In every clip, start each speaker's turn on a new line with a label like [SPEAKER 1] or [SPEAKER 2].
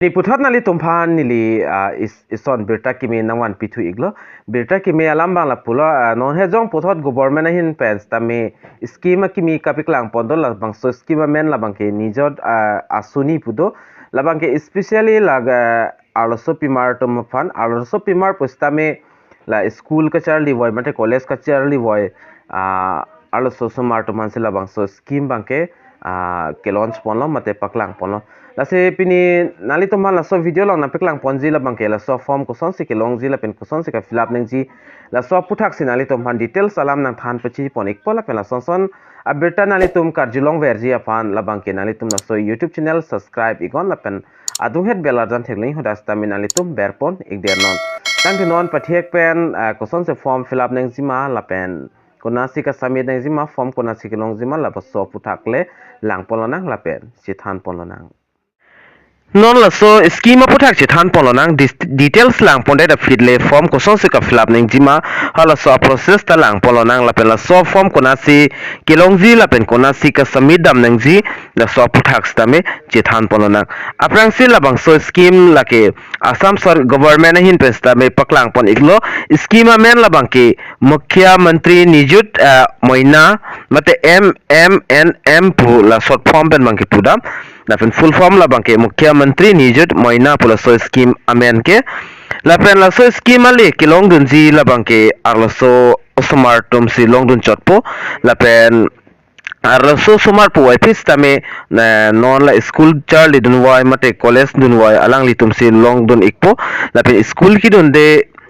[SPEAKER 1] Ni puthot nali tumphan nili ison birta kimi nangwan pithu iglo birta kimi alambang la pulo non hejong puthot government hin pens tami scheme kimi kapiklang pondo la bangso scheme men la bangke nijot asoni pudo la bangke especially la arloso pimar tum fan arloso pimar postame la school ka charli boy mate college ka charli boy arloso sumar tum hanse la bangso scheme bangke ke launch ponlo mate paklang ponlo la se pini nali to man la so video long na peklang ponji la bangke la so form ko son si ke long ji la pen ko son si ka fill up nang ji la so puthak si nali to man details salam nang than pachi ponik pola pela son son abeta nali tum karjulong verji afan la bangke nali tum na so youtube channel subscribe igon la pen adu het bela jan thekling hodas ta nali tum berpon ik der non tang ti non pathek pen ko son se form fill up nang ji ma la pen konasi ka samit nang ji ma form konasi ke long ji ma la so puthak le lang polonang la pen si than polonang non la so schema puthak chi than polonang details lang ponde da feedle form ko son se ka fill up ning jima hala so process ta lang polonang la pela so form kona si kilongji la pen kona si ka submit dam nang ji la so puthak stame chi than polonang aprang si la bang so scheme la ke assam sar government hin pen stame paklang pon iglo schema men la bang ke mukhyamantri Nijut Moina mate MMNM pu la short form pen bang ke pudam la pen full form la bang ke mukhyamantri Nijut Moina pula so scheme amen ke la pen la so scheme ali ke long dun ji la bang ke arlo so smart tum si long dun chotpo la pen arlo so smart pu wipis tame non la school charli dun wai mate college dun wai alang li tum si long dun ikpo la pen school ki dun de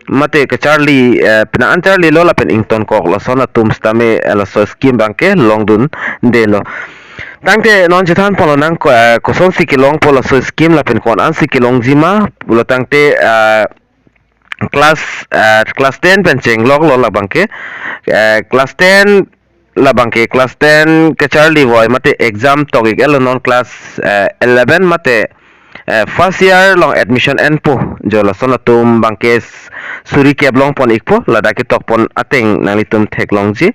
[SPEAKER 1] mate ka charli pina an charli lo la pen ington kok la sona tum stame la so scheme bang ke long dun de lo tangte non chithan polo nang ko son si kilong polo so scheme la pen kon an si kilong jima pulo tangte class 10 pen cheng log lo la bangke class 10 la bangke class 10 ke charli boy mate exam togik elo non class 11 mate first year long admission en po jola sona tum bangke suri keblong pon ikpo ladaki tok pon ateng nalitum thek long ji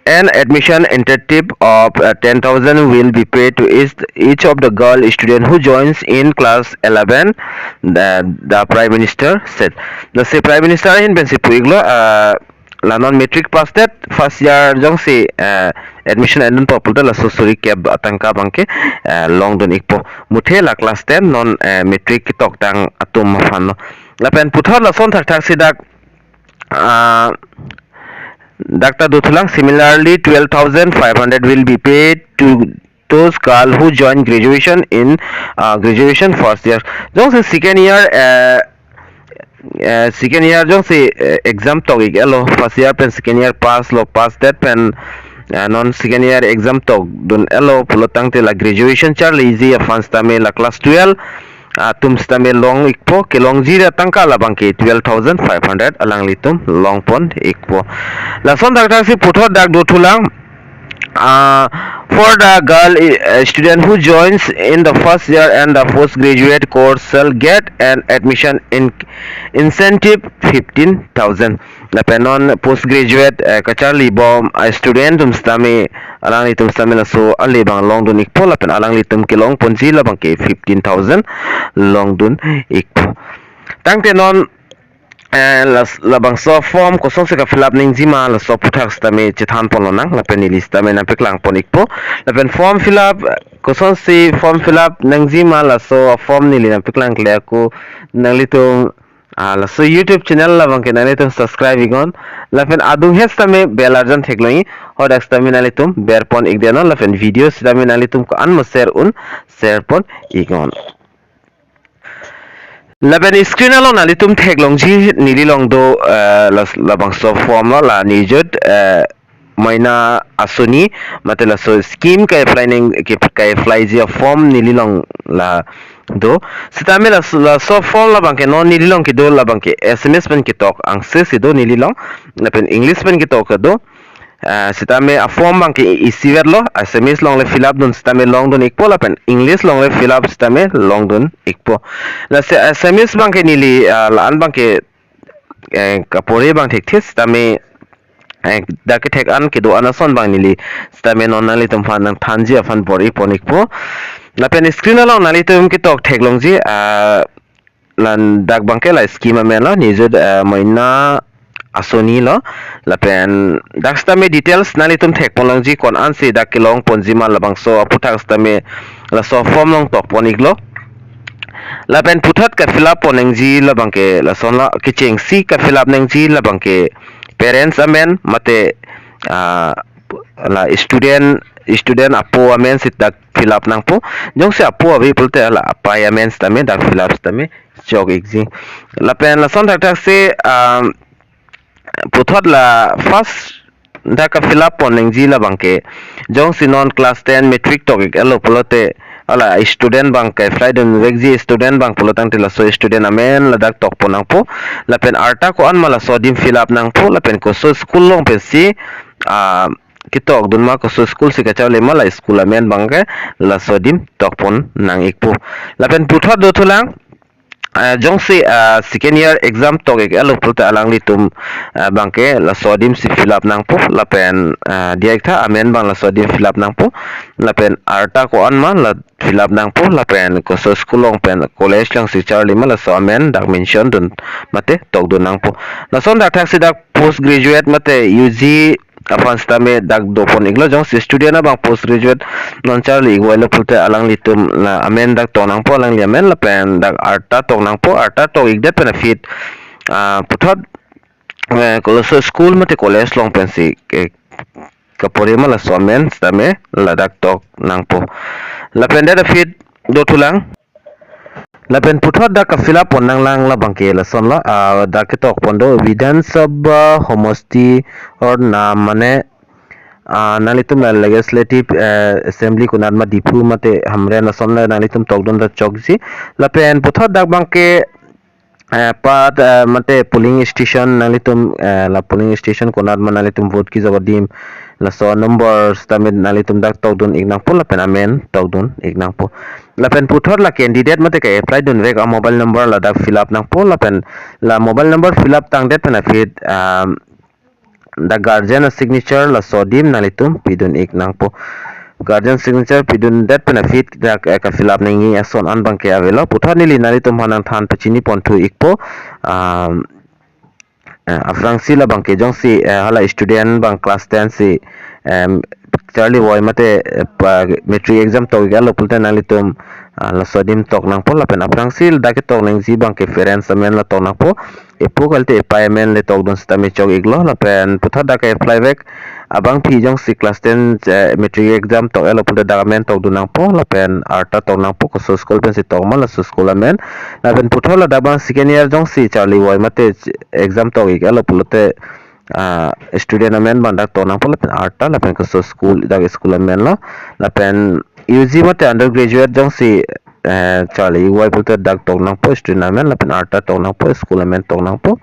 [SPEAKER 1] an admission incentive of 10,000 will be paid to each of the girl student who joins in class 11, the Prime Minister said. The Prime Minister in Bensipu iglo la non metric pass that first year jong si admission and popular la susuri keb atangka bangke long don ikpo muthe la class 10 non metric tok tang atum mafano la pen puthar la son thak sidak Dr. Duthulang, similarly, 12,500 will be paid to those girls who join graduation in graduation first year. Jong se second year jong se exam togik elo first year pen second year pass that pen non second year exam tog dun elo pulotang te la graduation charli easy advance tame la class 12 tum stame long ikpo ke long jira tangka la bangke 12,500 alang litum long pon ikpo la son dakta si putho dak do thulang for the girl student who joins in the first year and the postgraduate course shall get an admission incentive 15,000 la penon postgraduate kacharli bom student tum stame alang litum stame la so ali bang long dun ikpo la pen alang litum ke long ponji la bangke 15,000 long dun ikpo tangte non la bang so form ko so se ka fill up ning jima la so puthak stame chithan polo nang la pen list tame na peklang ponik po la pen form fill up ko so si form fill up nang jima la so form ni na peklang kle ko nang litum la so youtube channel la bang ke na litum subscribe igon la pen adu hes tame bell arjan thekloi hodak tame na litum ber pon ik deno la pen videos tame na litum ko an mo share pon igon Laban screen alone na litum thek long ji nili long do labang so form la Nijut Moina Asoni matela so scheme ka apply ning ke ka apply ji form nili long la do sitame la so form la bang ke non nili long ki do la bang ke SMS pen ki tok ang se do nili long la pen English pen ki tok do sitame a form bang ke isiver lo SMS long le fill up dun sitame long dun ikpo la pen English long le fill up sitame long dun ikpo la SMS bang ke nili la an bang ke kapore bang thek this sitame da ke tek an ke do anason bang nili stamen on nali tum fan thanji afan pori ponik po la pen screen along nali tum ke tok tek long ji lan dak bangke la schema men la Nijut Moina Asoni lo la pen dak stame details nali tum tek polong ji kon ansi dak kilong ponjima labangso APHUTHAK stame la so form long tok ponik lo la pen puthat ka fill up poneng ji la bangke la son la kicheng si ka fill up neng ji la bangke parents amen mate ah, la student apo amen sit dak fill up nang po jong se apo avi pulte la apa amen stame dak fill up stame jog exi la pen la son dak se puthot la first dak fill up poneng ji la bangke jong si non class 10 metric tok elo pulote ala student bang kai flight and vexi student bang pulotang tila so student amen la dak tok ponang po la pen arta ko an mala so dim fill up nang po la pen ko so school long pe si kitok dun ma ko so school si ka chaw le mala school amen bang ke la so dim tok pon nang ikpo la pen puthot do thulang jong si second year exam tok ek alo pulte alang litum bangke la sodim si fill up nang po la pen dia tha amen bang la sodim fill up nang po la pen arta ko an man la fill up nang po la pen ko so school long pen college lang si charlie ma la so amen dak mention dun mate tok dun nang po la son dak thak si dak postgraduate mate UG afan stame dak dopon iglo jong si student abang postgraduate non charli igwelo pulte alang litum la amen dak tonang po alang li amen la pen dak arta tonang po arta to igdet benefit puthot ko so school mate college long pen si kapore ma la somen stame la dak tok nang po la pen da fit do tulang la pen puthot da ka fill up pon nang lang la bangke la son la da ke tok pondo evidence of honesty or na mane nalitum la legislative assembly kunat ma dipu mate hamre na son la nalitum tok don da chokji la pen puthot da bangke pat mate polling station nalitum la polling station kunat ma nalitum vote ki jawadim la so numbers tamit nalitum dak tok don ignang po la pen amen tok don ignang po la pen puthor la candidate mate ka apply don vek a mobile number la dak fill up nang po la pen la mobile number fill up tang det pen fit the guardian signature la sodim nalitum pidun ignang po guardian signature pidun det pen fit dak ka fill up nang ni ason an bang ke avelo puthor nili nalitum hanang than pachini pontu ikpo afrang si la bang ke jong si hala student bang class 10 si Charlie boy mate metric exam to galo pulte nalitum la sodim tok nang po la pen aprang sil da ke tok nang si bang ke ference amen la tok nang po epu kalte payment le tok don sta me chok iglo la pen putha da ke apply back abang phi jong si class 10 metric exam tok elo pulte da men tok dunang po la pen arta tok nang po ko so school pen si tok ma la so school amen la pen putha la da bang second year jong si Charlie boy mate exam tok igalo pulte student amen bandak to nang pula pen arta la pen ko school da school amen la pen UG mate undergraduate jong si Charlie wai pulte dak to nang po student amen la pen arta to nang po school amen to nang po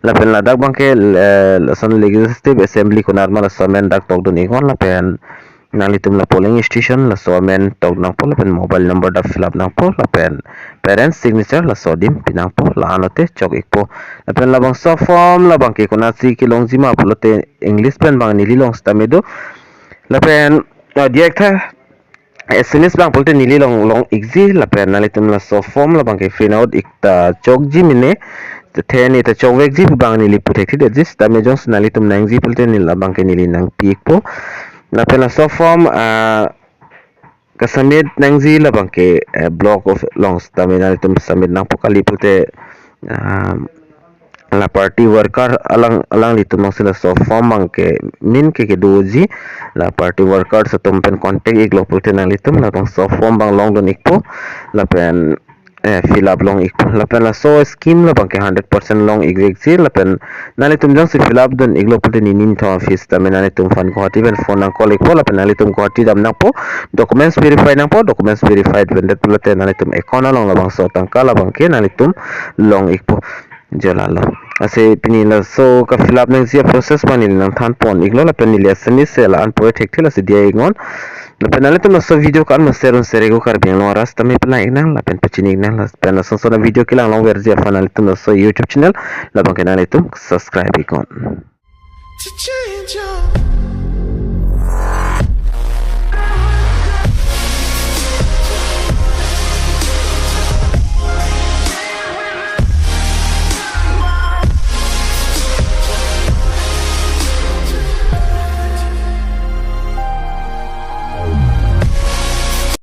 [SPEAKER 1] la pen la dak bangke la son legislative assembly ko normal amen dak to don ikon la pen nalitum la polling station la so amen tok nang po la pen mobile number da fill up nang po la pen parents signature la sodim pinang po la anote chok ikpo la pen labang so form labang ke konasi kilong jima pulote english pen bang nili long stamedo la pen direct SMS bang pulote nili long long exi la pen nalitum la so form labang ke free out ikta chok jimine ten ita chok exi bang nili protected exist tame jong nalitum nang ji pulote nil labang ke nili nang pikpo la pen la so form kasamit nang zi la bangke block of longs tamina tum samit nang pokali pulte la party worker alang alang litum nang sila so form bangke min ke doji la party worker sa tumpen contact iglo pulte nang litum la bang so form bang long don ikpo la pen fill up long ikpo la pen la so scheme la bangke 100% long exi la pen nalitum jang si fill up don iglo pulte ninin tho office tamina nalitum fan ko hati ben phone nang call ikpo la pen nalitum ko hati dam nang po documents verified nang po documents verified vendet pulte nalitum account long la bang so tangka la bangke nalitum long ikpo jalala ase pini la so ka fill up nang sia process mani nang than pon iglo la pen ni lesson se la an po thekthila se dia ingon la pen nalitum so video kan maseron serego Karbi lo ras tame pala inang la pen pachini inang la pen so so video kilang long versi fa nalitum so YouTube channel la bangke nalitum subscribe ikon
[SPEAKER 2] to change your